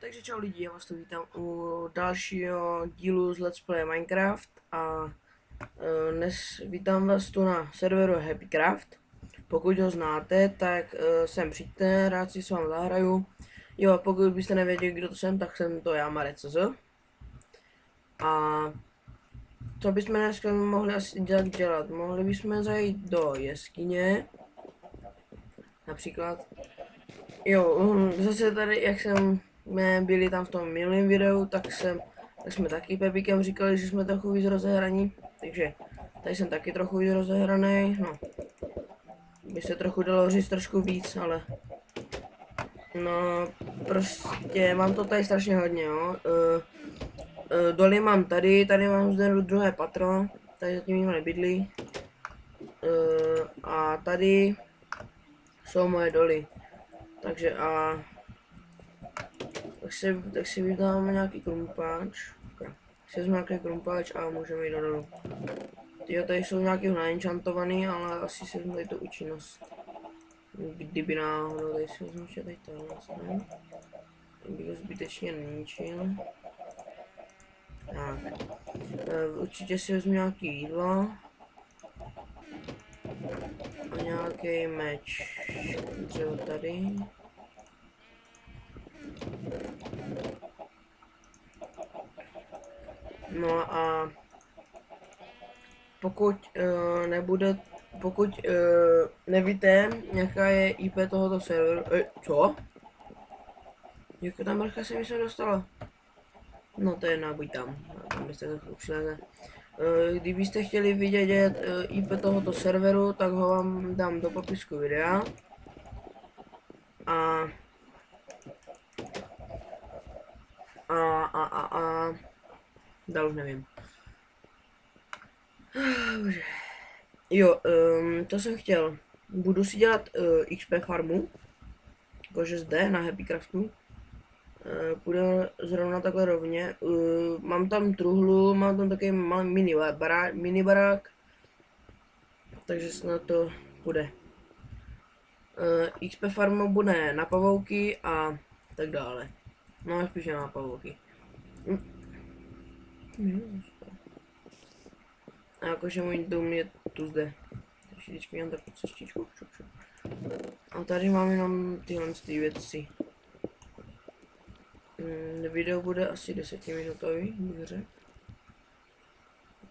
Takže čau lidi, já vás tu vítám u dalšího dílu z Let's Play Minecraft a dnes vítám vás tu na serveru Happycraft. Pokud ho znáte, tak sem přijďte, rád si s vámi zahraju. Jo, pokud byste nevěděli, kdo to jsem, tak jsem to já, Marec. A co bychom dneska mohli asi dělat? Mohli bychom zajít do jeskyně, například. Jo, zase tady, jak jsme byli tam v tom minulém videu, tak jsme taky Pepíkem říkali, že jsme trochu víc rozehraní, takže tady jsem taky trochu víc rozehraný, no. By se trochu dalo říct trošku víc, ale no, prostě mám to tady strašně hodně, jo. Doly mám tady mám zde druhé patro, tady zatím nikdo nebydlí. A tady jsou moje doly. Takže tak si vydáme nějaký krumpáč. Si vezme nějaký krumpáč a můžeme jít dolů. Tyjo, tady jsou nějaký naenchantovaný, ale asi si vezme tady tu účinnost. Kdyby náhodou, tady si vezmu ještě tady tohle vlastně. Bych ho zbytečně ničil. Tak. Určitě si vezmu nějaký jídlo. A nějaký meč. Třeba tady. No a pokud nevíte, jaká je IP tohoto serveru, co? Jaká ta mrcha se mi sem dostala? No to je jedno, buď tam byste to přileze. Kdybyste chtěli vidět IP tohoto serveru, tak ho vám dám do popisku videa. Dál už nevím. Jo, to jsem chtěl. Budu si dělat XP farmu, jakože zde na Happycraftu. Půjde zrovna takhle rovně. Mám tam truhlu, mám tam takový malý mini barák, takže snad to půjde. XP farma bude na pavouky a tak dále. No spíš na pavouky. A jakože můj dům je tu zde. Takže vždycky mám takovou cestičku. A tady mám jenom tyhle věci. Video bude asi 10minutový, bych řekl.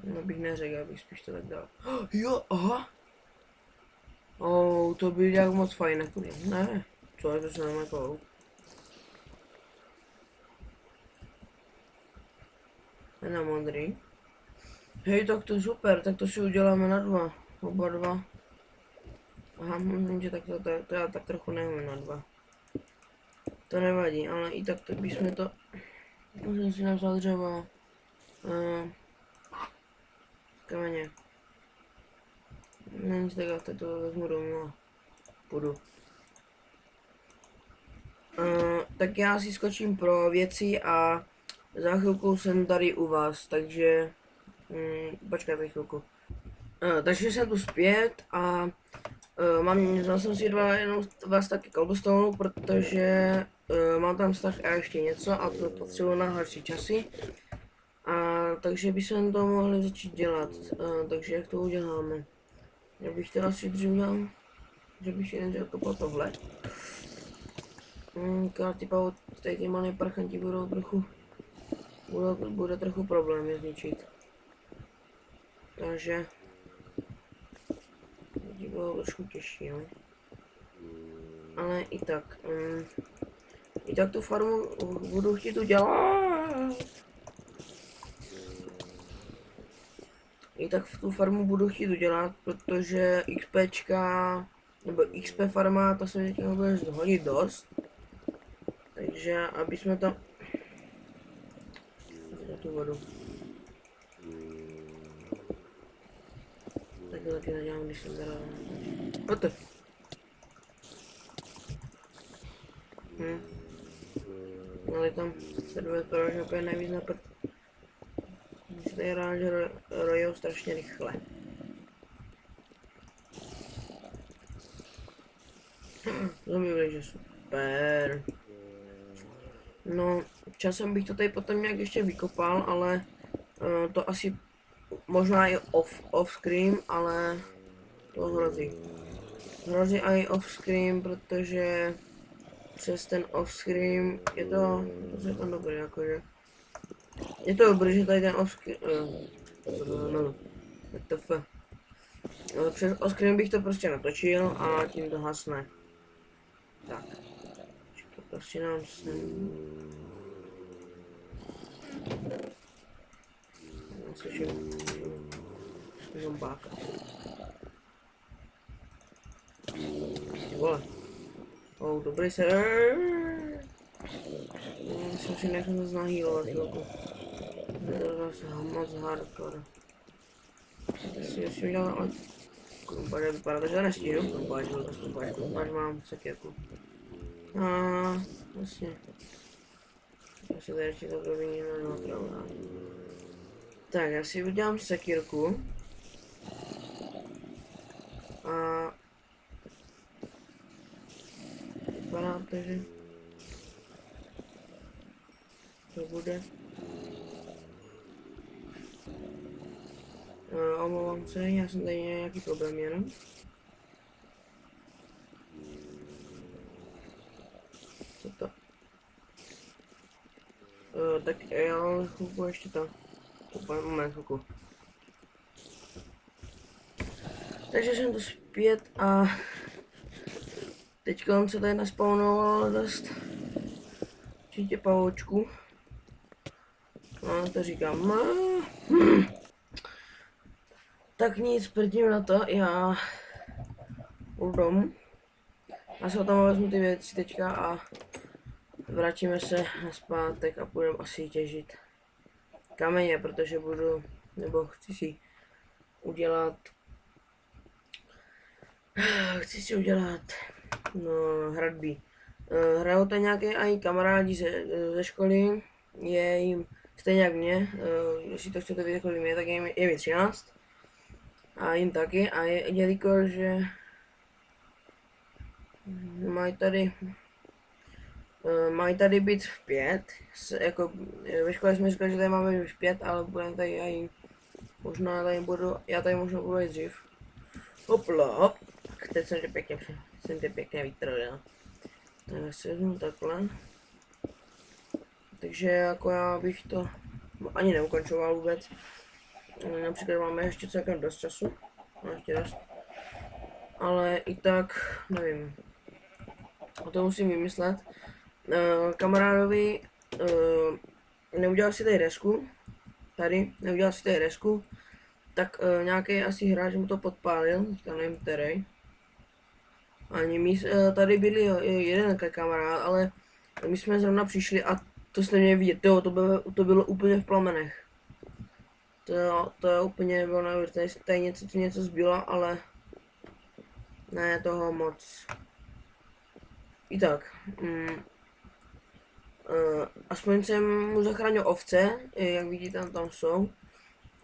No bych neřekl, abych spíš to tak dal. Jo, aha! To by nějak moc fajn, jako ne. Co je to, se nám jako. Je na modrý. Hej, tak to super, tak to si uděláme na dva. Oba dva. Aha, že tak to já tak trochu nevím na dva. To nevadí, ale i tak bychom to... Můžeme si napsat dřevo. Kameně. Není tak, tak to vezmu domů a půjdu. Tak já si skočím pro věci a za chvilku jsem tady u vás, takže... počkejte chvilku. Takže jsem tu zpět a vzal jsem si jenom vás taky cobblestone, protože mám tam stav a ještě něco a to potřebuji na horší časy. Takže bychom to mohli začít dělat, takže jak to uděláme? Já bych to asi dřív udělal, že bych jen kopal tohle. Tady ty malé prchanti budou trochu, bude trochu problém je zničit. Takže bylo trošku těžší, no. Ale i tak tu farmu budu chtít udělat. Protože XPčka, nebo XP farma, to se mi teď bude hodit dost. Takže aby jsme to... tu vodu. Tak to taky nedělám, když jsem teda... Ote. Ale tam se dvě že úplně nejvíc napad. Tady rád, že rojou strašně rychle. To mi že super. No, časem bych to tady potom nějak ještě vykopal, ale to asi možná i off-screen, ale to hrozí. Hrozí i off-screen, protože přes ten off-screen je to celkem dobrý, jakože. Je to dobrý, že tady ten off-screen, no, WTF. Přes off-screen bych to prostě natočil a tím to hasne. Tak. To prostě nám sem... Slyším zombáka. Vole. Oh, dobrý se... Jsem si nechal zase nahýlovat chvilku. Je to zase moc hardcore. Si udělal, ale... Krumpáže vypadá, takže to nestíhnu. Krumpáž mám sekírku. A vlastně. Asi tady ještě to proviní na pravda. Tak, já si udělám sekírku. A... Vypadá to, že... To bude. Omlouvám se, já jsem tady nějaký problém jenom. Co to? Tak já chvilku ještě to. Úplně moment, chvilku. Takže jsem to zpět a teď se tady naspawnovalo dost určitě pavoučku. No, to říkám. Tak nic, prdím na to, já jdu domů. Já se tam vezmu ty věci teďka a vrátíme se nazpátek a půjdeme asi těžit kameně, protože budu, nebo chci si udělat, no, hradby. Hrajou to nějaké i kamarádi ze školy, je jim stejně jak mě, jestli to chcete vidět kolik mě, tak je mi 13. A jim taky, a jelikož že mají tady být v 5, jako ve škole jsme říkali, že tady máme být v 5, ale budeme tady i, možná tady budu, já tady možná budu i dřív. Hopla, hop, teď jsem tě pěkně vytrhl. Tak si vezmu takhle. Takže jako já bych to ani neukončoval vůbec. Například máme ještě celkem dost času. No, ještě dost. Ale i tak, nevím. O to musím vymyslet. Kamarádovi neudělal si tady resku. Neudělal si tady resku. Tak nějaký asi hráč mu to podpálil, teďka nevím který. Ani my tady byli jeden kamarád, ale my jsme zrovna přišli a to jste měli vidět, to bylo úplně v plamenech. To úplně bylo neuvěřitelné, tady něco zbylo, ale ne toho moc. I tak, aspoň jsem mu zachránil ovce, jak vidíte, tam jsou.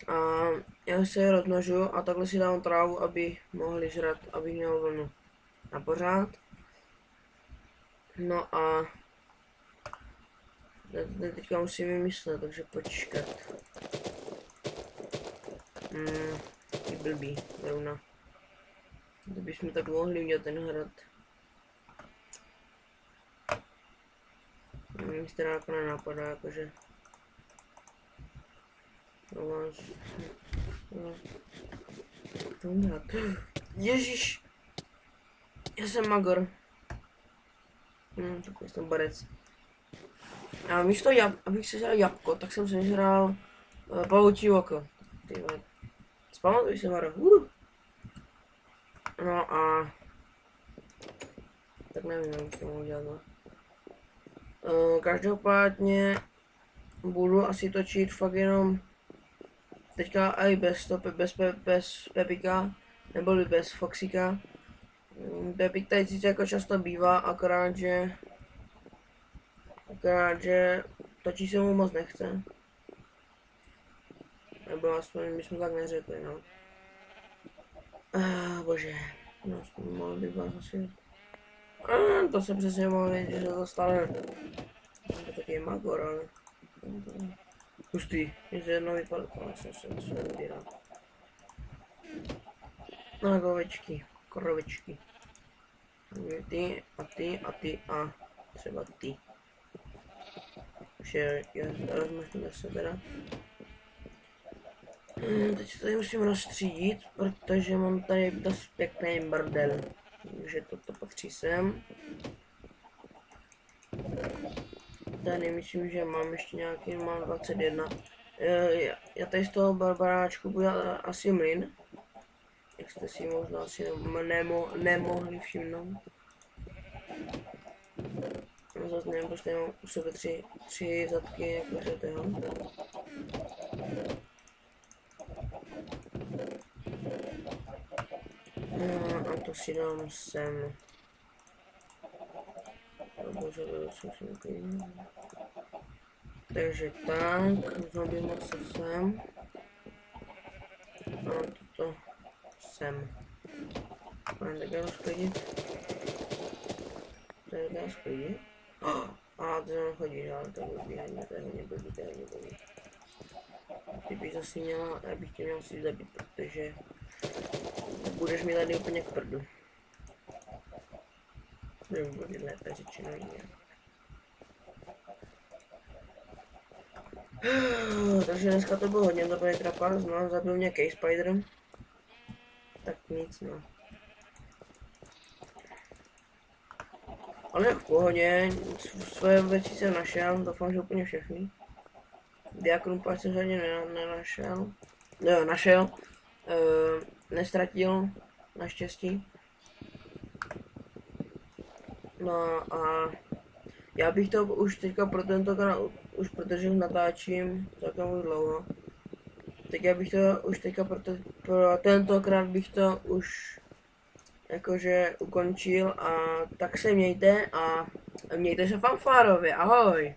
A já se je rozmnožu a takhle si dám trávu, aby mohli žrat, aby měl vlnu na pořád. No a teďka musím vymyslet, takže počkat. Je blbý, zrovna. Kdybychom tak mohli udělat ten hrad. Mě teda jako nenapadá, jakože... To udělat. Ježíš! Já jsem magor. Takový jsem barec. A místo abych si vzal jabko, tak jsem si žral pavoučí oko. Tyhle. Zpamatuj se, Maro. No a... Tak nevím, jak to mohu dělat, no. Každopádně budu asi točit fakt jenom teďka i bez Pepika, neboli bez Foxika. Pepik tady sice jako často bývá, akorát že točí se mu moc nechce. Nebo aspoň my jsme tak neřekli, no. Bože, no aspoň mohl bych vás asi... to se přesně mohl vědět, že se to stane. takový magor, ale... Hustý, je z jednou vypadl, ale jsem se vybíral. No, ovečky, korovičky. Ty a ty a ty a třeba ty. Takže rozmršneme se teda. Teď se tady musím rozstřídit, protože mám tady dost pěkný bordel. Takže toto patří sem. Tady myslím, že mám ještě nějaký, mám 21. Já tady z toho barbaráčku bude asi mlyn. Jak jste si možná asi nemohli všimnout. No zase nevím, prostě mám u sebe tři zadky jako řeteho. No a to si dám sem. Bože, to jsem si neklidný. Takže tak, zrobíme se sem. A toto sem. Máme takhle rozklidit. Tady dá sklidit. A to tam chodí, ale to blbý, to je hodně blbý, to je hodně blbý. Ty bych zase měla, já bych tě měl si zabít, protože budeš mi tady úplně k prdu. Nebo bude lépe řečeno jinak. Takže dneska to bylo hodně dobrý trapas, no, zabil mě K-Spider. Tak nic, no. Ale v pohodě, svoje věci jsem našel, doufám, že úplně všechny. Diakrumpáč jsem žádně nenašel. No, našel. Nestratil, naštěstí. No a já bych to už teďka pro tentokrát, už protože natáčím celkem dlouho. Tak já bych to už teďka pro tentokrát bych to už jakože ukončil a tak se mějte a mějte se fanfárově, ahoj!